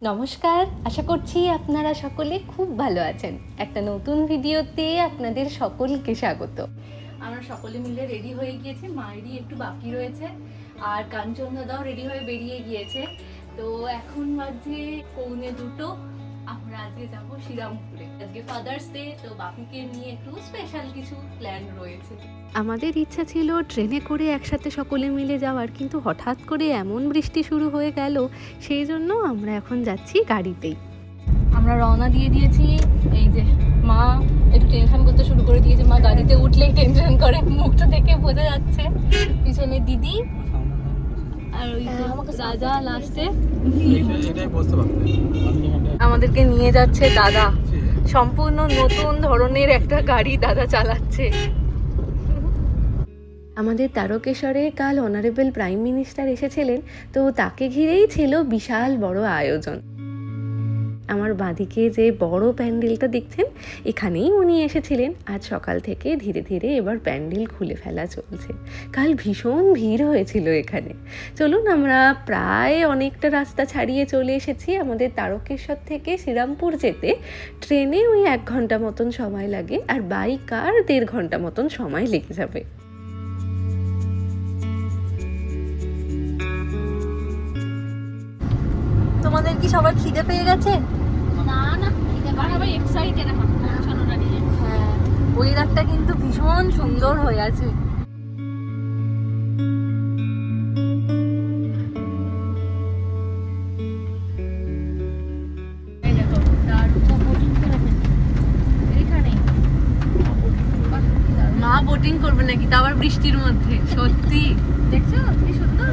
নমস্কার, আশা করছি আপনারা সকলে খুব ভালো আছেন। একটা নতুন ভিডিওতে আপনাদের সকলকে স্বাগত। আমরা সকলে মিলে রেডি হয়ে গিয়েছি, মায়েরই একটু বাকি রয়েছে আর কাঞ্চন দাদাও রেডি হয়ে বেরিয়ে গিয়েছে। তো এখন বাজে 1:45। আমরা আজকে যাব শ্রীরামপুরে। আজকে ফাদার্স ডে, তো বাপিকে নিয়ে একটু স্পেশাল কিছু প্ল্যান রয়েছে। আমাদের ইচ্ছা ছিল ট্রেনে করে একসাথে সকলে মিলে যাওয়ার, কিন্তু হঠাৎ করে এমন বৃষ্টি শুরু হয়ে গেল, সেই জন্য আমরা এখন যাচ্ছি গাড়িতেই। আমরা রওনা দিয়ে দিয়েছি। এই যে মা একটু টেনশন করতে শুরু করে দিয়েছে, মা গাড়িতে উঠলেই টেনশন করে, মুখটা দেখে বোঝা যাচ্ছে। পিছনে দিদি আর ওই রাজা লাস্টে আমাদেরকে নিয়ে যাচ্ছে দাদা। সম্পূর্ণ নতুন ধরনের একটা গাড়ি দাদা চালাচ্ছে। আমাদের তারকেশ্বরে কাল অনারেবল প্রাইম মিনিস্টার এসেছিলেন, তো তাকে ঘিরেই ছিল বিশাল বড় আয়োজন। আমার বাঁদিকে যে বড় প্যান্ডেলটা দেখছেন, এখানেই উনি এসেছিলেন। আজ সকাল থেকে ধীরে ধীরে এবার প্যান্ডেল খুলে ফেলা চলছে। কাল ভীষণ ভিড় হয়েছিল এখানে। চলুন, আমরা প্রায় অনেকটা রাস্তা ছাড়িয়ে চলে এসেছি। আমাদের তারকেশ্বর থেকে শ্রীরামপুর যেতে ট্রেনে ওই 1 ঘন্টা মতন সময় লাগে, আর বাই কার 1.5 ঘন্টা মতন সময় লেগে যাবে। তোমাদের কি সবার খিদে পেয়ে গেছে? না না, খিদে পাওয়া ভাই এক্সাইটেড এখন পৌঁছানোটা নিয়ে। হ্যাঁ, ওয়েদারটা কিন্তু ভীষণ সুন্দর হয়ে আছে। এই দেখো, তার উপর বোটিং করে এইখানেই মা বোটিং করবে নাকি, তা আবার বৃষ্টির মধ্যে? সত্যি দেখছো কি সুন্দর।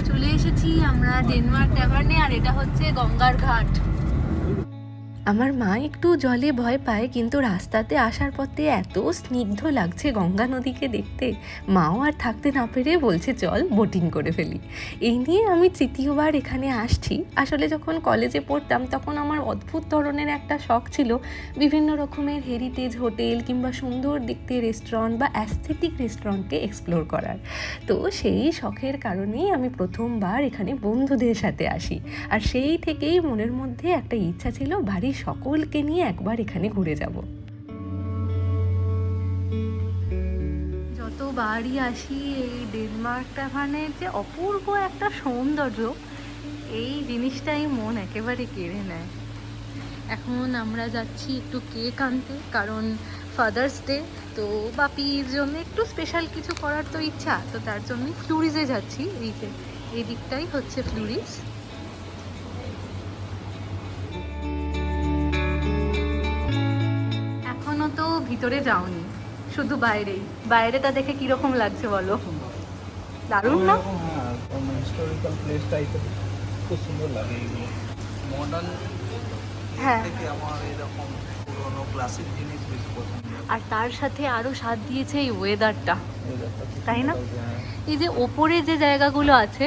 চলে এসেছি আমরা ডেনমার্ক ট্যাভার্নে, আর এটা হচ্ছে গঙ্গার ঘাট। আমার মা একটু জলে ভয় পায়, কিন্তু রাস্তাতে আসার পথে এত স্নিগ্ধ লাগছে গঙ্গা নদীকে দেখতে, মাও আর থাকতে না পেরে বলছে চল বোটিং করে ফেলি। এই নিয়ে আমি তৃতীয়বার এখানে আসছি। আসলে যখন কলেজে পড়তাম তখন আমার অদ্ভুত ধরনের একটা শখ ছিল বিভিন্ন রকমের হেরিটেজ হোটেল কিংবা সুন্দর দেখতে রেস্টুরেন্ট বা অ্যাস্থেটিক রেস্টুরেন্টকে এক্সপ্লোর করার। তো সেই শখের কারণেই আমি প্রথমবার এখানে বন্ধুদের সাথে আসি, আর সেই থেকেই মনের মধ্যে একটা ইচ্ছা ছিল বাড়ির সকলকে নিয়ে একবার এখানে ঘুরে যাব। যতবারই আসি এই ডেনমার্ক ট্যাভার্নের যে অপূর্ব একটা সৌন্দর্য, এই জিনিসটাই মন একেবারে কেড়ে নেয়। এখন আমরা যাচ্ছি একটু কেক আনতে, কারণ ফাদার্স ডে, তো বাপির জন্য একটু স্পেশাল কিছু করার তো ইচ্ছা, তো তার জন্য ফ্লুরিজে যাচ্ছি। এই যে এই দিকটাই হচ্ছে ফ্লুরিজ। এখনো তো ভিতরে যাওনি, শুধু বাইরেই। বাইরেটা দেখে কিরকম লাগছে বলো? দারুণ না? হিস্টোরিক্যাল প্লেস টাইপের খুব সুন্দর লাগে এগুলো। মডার্ন হ্যাঁ, থেকে আমার এরকম পুরোনো ক্লাসিক জিনিস বেশি পছন্দ। আর তার সাথে আরো স্বাদ দিয়েছে এই ওয়েদারটা, ওয়েদারটা খুব তাই না? সুন্দর লাগে, হ্যাঁ। এই যে ওপরে যে জায়গাগুলো আছে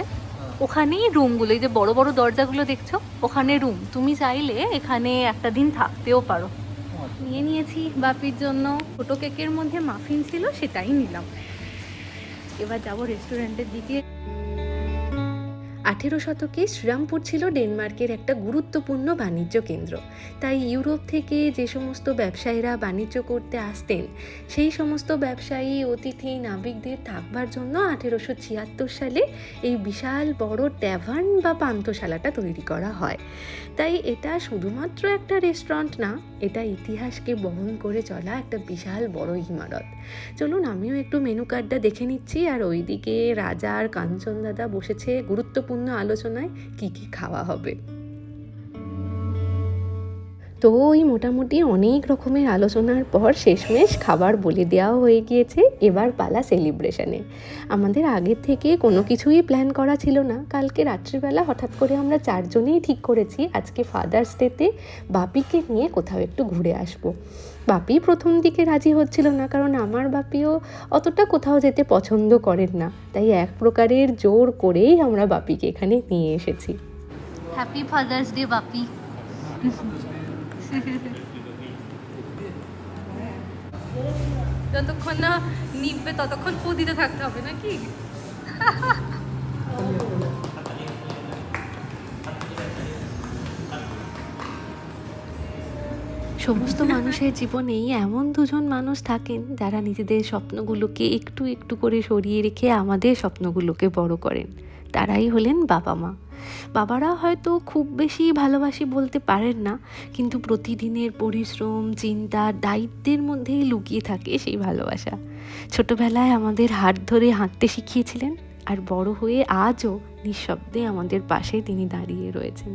ওখানেই রুমগুলো, এই যে বড় বড় দরজাগুলো দেখছো, ওখানে রুম। তুমি চাইলে এখানে একটা দিন থাকতেও পারো। নিয়ে নিয়েছি বাপির জন্য ছোটো কেকের মধ্যে মাফিন ছিল, সেটাই নিলাম। এবার যাব রেস্টুরেন্টের দিকে। 18 শতকে শ্রীরামপুর ছিল ডেনমার্কের একটা গুরুত্বপূর্ণ বাণিজ্য কেন্দ্র। তাই ইউরোপ থেকে যে সমস্ত ব্যবসায়ীরা বাণিজ্য করতে আসতেন, সেই সমস্ত ব্যবসায়ী অতিথি নাবিকদের থাকবার জন্য 1876 সালে এই বিশাল বড় ট্যাভার্ন বা পান্থশালাটা তৈরি করা হয়। তাই এটা শুধুমাত্র একটা রেস্টুরেন্ট না, এটা ইতিহাসকে বহন করে চলা একটা বিশাল বড় ইমারত। চলুন, আমিও একটু মেনু কার্ডটা দেখে নিচ্ছি, আর ওইদিকে রাজা আর কাঞ্চন দাদা বসেছে গুরুত্বপূর্ণ আলোচনায় কি কি খাওয়া হবে। তো ওই মোটামুটি অনেক রকমের আলোচনার পর শেষমেশ খাবার বলে দেওয়া হয়ে গিয়েছে। এবার পালা সেলিব্রেশনে। আমাদের আগের থেকে কোনো কিছুই প্ল্যান করা ছিল না। কালকে রাত্রিবেলা হঠাৎ করে আমরা 4 জনেই ঠিক করেছি আজকে ফাদার্স ডেতে বাপিকে নিয়ে কোথাও একটু ঘুরে আসবো। বাপি প্রথম দিকে রাজি হচ্ছিল না, কারণ আমার বাপিও অতটা কোথাও যেতে পছন্দ করেন না। তাই এক প্রকারের জোর করেই আমরা বাপিকে এখানে নিয়ে এসেছি। হ্যাপি ফাদার্স ডে বাপি। যতক্ষণ না নিববে ততক্ষণ ফু দিতে থাকতে হবে নাকি? সমস্ত মানুষের জীবনেই এমন দুজন মানুষ থাকেন যারা নিজেদের স্বপ্নগুলোকে একটু একটু করে সরিয়ে রেখে আমাদের স্বপ্নগুলোকে বড় করেন। তারাই হলেন বাবা মা। বাবারা হয়তো খুব বেশি ভালোবাসি বলতে পারেন না, কিন্তু প্রতিদিনের পরিশ্রম, চিন্তা, দায়িত্বের মধ্যেই লুকিয়ে থাকে সেই ভালোবাসা। ছোটবেলায় আমাদের হাত ধরে হাঁটতে শিখিয়েছিলেন, আর বড় হয়ে আজও নিঃশব্দে আমাদের পাশে তিনি দাঁড়িয়ে রয়েছেন।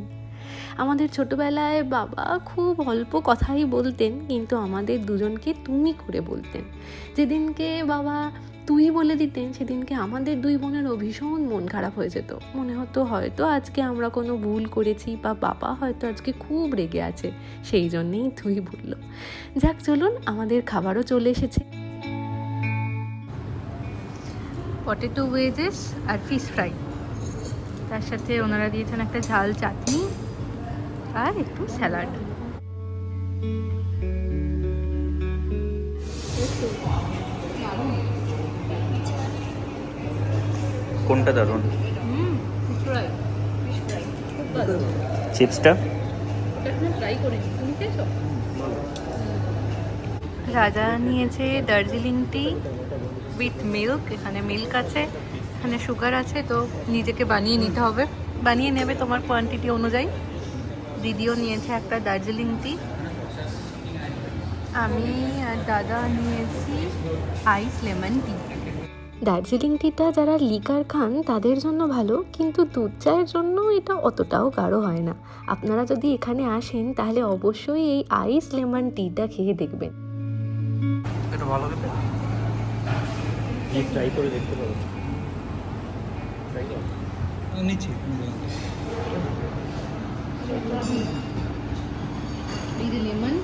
আমাদের ছোটবেলায় বাবা খুব অল্প কথাই বলতেন, কিন্তু আমাদের দুজনকে তুমি করে বলতেন। যেদিনকে বাবা তুই বলে দিতেন, সেদিনকে আমাদের দুই বোনেরও ভীষণ মন খারাপ হয়ে যেত। মনে হতো হয়তো আজকে আমরা কোনো ভুল করেছি, বা বাবা হয়তো আজকে খুব রেগে আছে, সেই জন্যেই তুই বললো। যাক, চলুন, আমাদের খাবারও চলে এসেছে। পটেটো ওয়েজেস আর ফিশ ফ্রাই, তার সাথে ওনারা দিয়েছেন একটা ঝাল চাটনি আর একটু স্যালাড। কোনটা দারুন? চিপসটা রাজা নিয়েছে দার্জিলিং টি উইথ মিল্ক। এখানে মিল্ক আছে, এখানে সুগার আছে, তো নিজেকে বানিয়ে নিতে হবে, বানিয়ে নেবে তোমার কোয়ান্টিটি অনুযায়ী। দিদিও নিয়েছে একটা দার্জিলিং টি, আমি আর দাদা নিয়েছি আইস লেমন টি। দার্জিলিং টিটা যারা লিকার খান তাদের জন্য ভালো, কিন্তু দুধ চায়ের জন্য এটা অতটাও গাঢ় হয় না। আপনারা যদি এখানে আসেন তাহলে অবশ্যই এই আইস লেমন টিটা খেয়ে দেখবেন। এটা ভালো খেতে, ট্রাই করে দেখতে পারো। ট্রাই করো নিচ্ছি। এই যে লেমন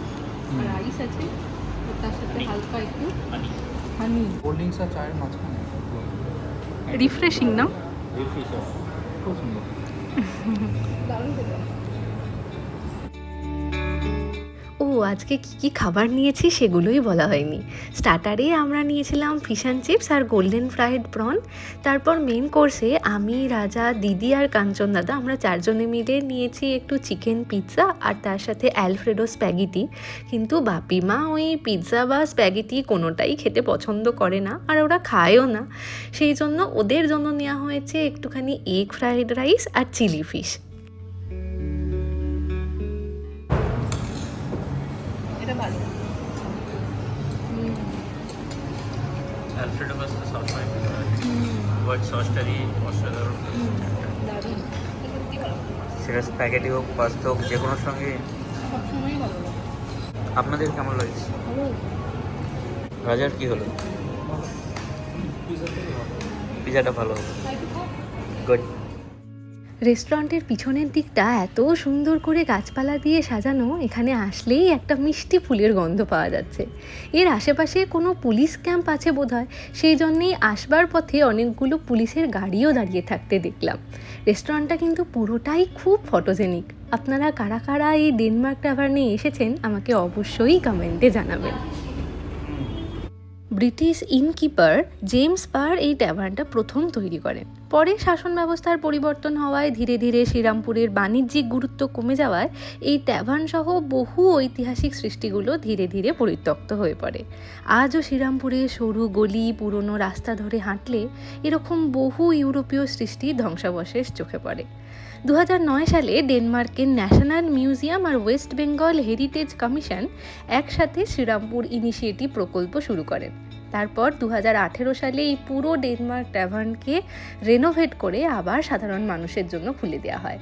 আর আইস আছে, তার সাথে হালকা একটু হানি। কোল্ড ড্রিঙ্কস আর চায়ের মাঝখানে রিফ্রেশিং না? রিফ্রেশার খুব সুন্দর। ও, আজকে কি কি খাবার নিয়েছি সেগুলোই বলা হয়নি। স্টার্টারে আমরা নিয়েছিলাম ফিশ অ্যান্ড চিপস আর গোল্ডেন ফ্রাইড প্রন। তারপর মেন কোর্সে আমি, রাজা, দিদি আর কাঞ্চন দাদা আমরা চারজনে মিলে নিয়েছি একটু চিকেন পিৎজা আর তার সাথে অ্যালফ্রেডো স্প্যাগেটি। কিন্তু বাপি মা ওই পিৎজা বা স্প্যাগেটি কোনোটাই খেতে পছন্দ করে না, আর ওরা খায়ও না। সেই জন্য ওদের জন্য নেওয়া হয়েছে একটুখানি এগ ফ্রাইড রাইস আর chilli fish. Alfredo pasta sauce হয়, হোয়াইট সসটারই অসাধারণ। সেটা স্প্যাগেটি হোক, পাস্তা হোক, যে কোনোর সঙ্গে। আপনাদের কেমন লাগছে? রাজার কি হলো? পিজাটা ভালো হলো, গুড। রেস্টুরেন্টের পিছনের দিকটা এত সুন্দর করে গাছপালা দিয়ে সাজানো, এখানে আসলেই একটা মিষ্টি ফুলের গন্ধ পাওয়া যাচ্ছে। এর আশেপাশে কোনো পুলিশ ক্যাম্প আছে বোধহয়, সেই জন্যেই আসবার পথে অনেকগুলো পুলিশের গাড়িও দাঁড়িয়ে থাকতে দেখলাম। রেস্টুরেন্টটা কিন্তু পুরোটাই খুব ফটোজেনিক। আপনারা কারা কারা এই ডেনমার্ক ট্যাভার্নে এসেছেন আমাকে অবশ্যই কমেন্টে জানাবেন। ব্রিটিশ ইনকিপার জেমস পার এই ট্যাভার্নটা প্রথম তৈরি করেন। পরে শাসন ব্যবস্থার পরিবর্তন হওয়ায় ধীরে ধীরে শ্রীরামপুরের বাণিজ্যিক গুরুত্ব কমে যাওয়ায় এই ট্যাভার্ন সহ বহু ঐতিহাসিক সৃষ্টিগুলো ধীরে ধীরে পরিত্যক্ত হয়ে পড়ে। আজও শ্রীরামপুরে সরু গলি, পুরনো রাস্তা ধরে হাঁটলে এরকম বহু ইউরোপীয় সৃষ্টি ধ্বংসাবশেষ চোখে পড়ে। 2009 সালে ডেনমার্কের ন্যাশনাল মিউজিয়াম আর ওয়েস্ট বেঙ্গল হেরিটেজ কমিশন একসাথে শ্রীরামপুর ইনিশিয়েটিভ প্রকল্প শুরু করেন। তারপর 2018 সালে এই পুরো ডেনমার্ক ট্যাভার্নকে রেনোভেট করে আবার সাধারণ মানুষের জন্য খুলে দেওয়া হয়।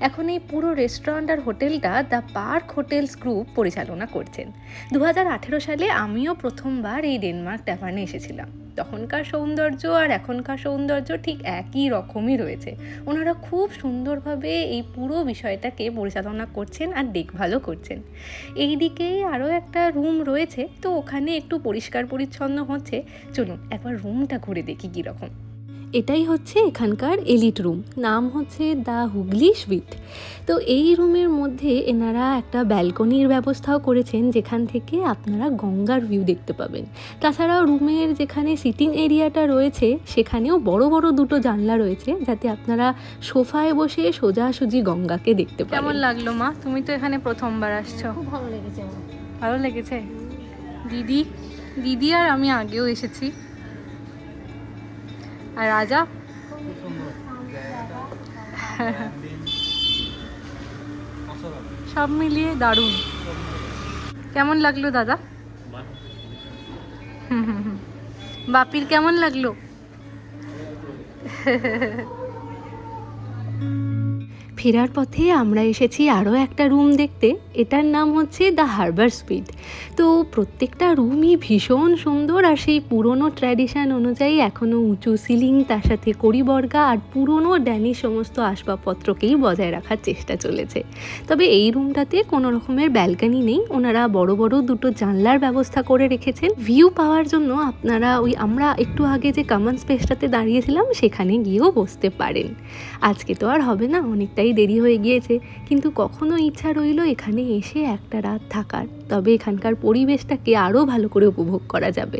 এখন এই পুরো রেস্টুরেন্ট আর হোটেলটা দ্য পার্ক হোটেলস গ্রুপ পরিচালনা করছেন। 2018 সালে আমিও প্রথমবার এই ডেনমার্ক ট্যাভার্নে এসেছিলাম। তখনকার সৌন্দর্য আর এখনকার সৌন্দর্য ঠিক একই রকমই রয়েছে। ওনারা খুব সুন্দরভাবে এই পুরো বিষয়টাকে পরিচালনা করছেন আর দেখভালও করছেন। এই দিকেই আরও একটা রুম রয়েছে, তো ওখানে একটু পরিষ্কার পরিচ্ছন্ন হচ্ছে। চলুন একবার রুমটা ঘুরে দেখি কীরকম। এটাই হচ্ছে এখানকার এলিট রুম, নাম হচ্ছে দ্য হুগলি সুইট। তো এই রুমের মধ্যে এনারা একটা ব্যালকনির ব্যবস্থাও করেছেন, যেখান থেকে আপনারা গঙ্গার ভিউ দেখতে পাবেন। তাছাড়াও রুমের যেখানে সিটিং এরিয়াটা রয়েছে সেখানেও বড় বড় দুটো জানলা রয়েছে, যাতে আপনারা সোফায় বসে সোজাসুজি গঙ্গাকে দেখতে পারেন। কেমন লাগলো মা? তুমি তো এখানে প্রথমবার আসছো। খুব ভালো লেগেছে আমার। ভালো লেগেছে? দিদি দিদি আর আমি আগেও এসেছি। আর রাজা খুব সুন্দর জায়গাটা, অসাধারণ। সব মিলিয়ে দারুণ। কেমন লাগলো দাদা? বাপির কেমন লাগলো? ফেরার পথে আমরা এসেছি আরও একটা রুম দেখতে। এটার নাম হচ্ছে দ্য হারবার সুইট। তো প্রত্যেকটা রুমই ভীষণ সুন্দর, আর সেই পুরনো ট্র্যাডিশন অনুযায়ী এখনও উঁচু সিলিং, তার সাথে কড়িবর্গা আর পুরনো ড্যানিশ সমস্ত আসবাবপত্রকেই বজায় রাখার চেষ্টা চলেছে। তবে এই রুমটাতে কোনো রকমের ব্যালকনি নেই, ওনারা বড় বড় দুটো জানলার ব্যবস্থা করে রেখেছেন ভিউ পাওয়ার জন্য। আপনারা আমরা একটু আগে যে কমন স্পেসটাতে দাঁড়িয়েছিলাম সেখানে গিয়েও বসতে পারেন। আজকে তো আর হবে না, অনেকটাই দেরি হয়ে গিয়েছে, কিন্তু কখনো ইচ্ছা রইল এখানে এসে একটা রাত থাকার। তবে এখানকার পরিবেশটাকে আরও ভালো করে উপভোগ করা যাবে।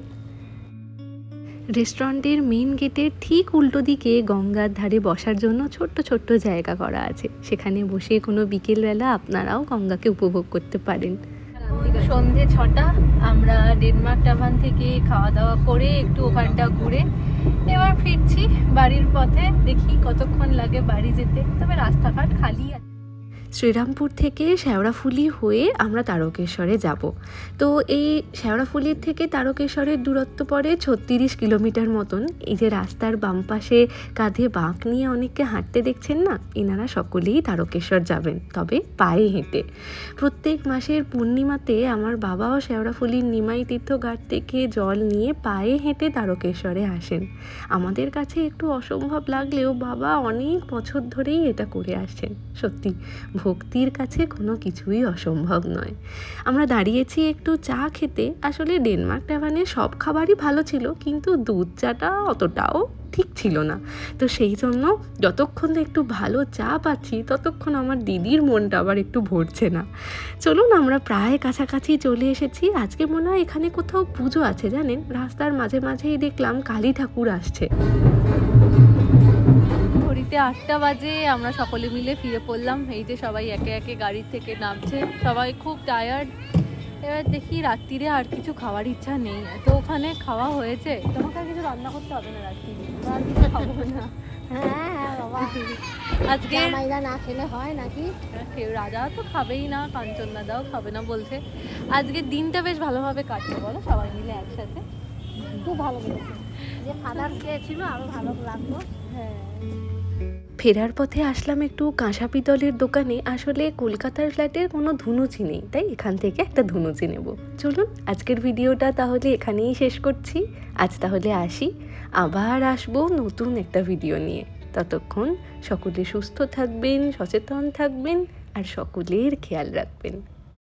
রেস্টুরেন্টের মেন গেটের ঠিক উল্টো দিকে গঙ্গার ধারে বসার জন্য ছোট্ট ছোট্ট জায়গা করা আছে, সেখানে বসে কোনো বিকেলবেলা আপনারাও গঙ্গাকে উপভোগ করতে পারেন। সন্ধে 6টা, আমরা ডেনমার্ক টাভান থেকে খাওয়া দাওয়া করে একটু ওখানটা ঘুরে এবার ফিরছি বাড়ির পথে। দেখি কতক্ষণ লাগে বাড়ি যেতে, তবে রাস্তাঘাট খালি আছে। শ্রীরামপুর থেকে শেওড়াফুলি হয়ে আমরা তারকেশ্বরে যাব। তো এই শেওড়াফুলির থেকে তারকেশ্বরের দূরত্ব পড়ে 36 কিলোমিটার মতন। এই যে রাস্তার বাম পাশে কাঁধে বাঁক নিয়ে অনেককে হাঁটতে দেখছেন না, এনারা সকলেই তারকেশ্বর যাবেন, তবে পায়ে হেঁটে। প্রত্যেক মাসের পূর্ণিমাতে আমার বাবাও শেওড়াফুলির নিমাই তীর্থ ঘাট থেকে জল নিয়ে পায়ে হেঁটে তারকেশ্বরে আসেন। আমাদের কাছে একটু অসম্ভব লাগলেও বাবা অনেক বছর ধরেই এটা করে আসছেন। সত্যি ভক্তির কাছে কোনো কিছুই অসম্ভব নয়। আমরা দাঁড়িয়েছি একটু চা খেতে। আসলে ডেনমার্ক টাভানে সব খাবারই ভালো ছিল, কিন্তু দুধ চাটা অতটাও ঠিক ছিল না। তো সেই জন্য যতক্ষণ না একটু ভালো চা পাচ্ছি ততক্ষণ আমার দিদির মনটা আবার একটু ভরছে না। চলুন, আমরা প্রায় কাছাকাছি চলে এসেছি। আজকে মনে হয় এখানে কোথাও পুজো আছে জানেন, রাস্তার মাঝে মাঝেই দেখলাম কালী ঠাকুর আসছে। ঘড়িতে 8টা বাজে, আমরা সকলে মিলে ফিরে পড়লাম। এই যে সবাই একে একে গাড়ির থেকে নামছে, সবাই খুব টায়ার্ড। এবার দেখি রাত্রিরে আর কিছু খাওয়ার ইচ্ছা নেই, তো ওখানে খাওয়া হয়েছে। তোমাকে আর কিছু রান্না করতে হবে না রাত্রিরে, আর কিছু খাবো না। হ্যাঁ বাবা, আজকে জামাইরা না খেলে হয় নাকি? কেউ, রাজা তো খাবেই না, কাঞ্চন দাদাও খাবে না বলছে। আজকের দিনটা বেশ ভালোভাবে কাটছে বলো, সবাই মিলে একসাথে। খুব ভালো লেগেছে, যে ফাদার্স ডে ছিল আরো ভালো লাগলো। হ্যাঁ, ফেরার পথে আসলাম একটু কাঁসা পিতলের দোকানে। আসলে কলকাতার ফ্ল্যাটের কোনো ধুনুচি নেই, তাই এখান থেকে একটা ধুনুচি নেব। চলুন, আজকের ভিডিওটা তাহলে এখানেই শেষ করছি। আজ তাহলে আসি, আবার আসবো নতুন একটা ভিডিও নিয়ে। ততক্ষণ সকলে সুস্থ থাকবেন, সচেতন থাকবেন আর সকলের খেয়াল রাখবেন।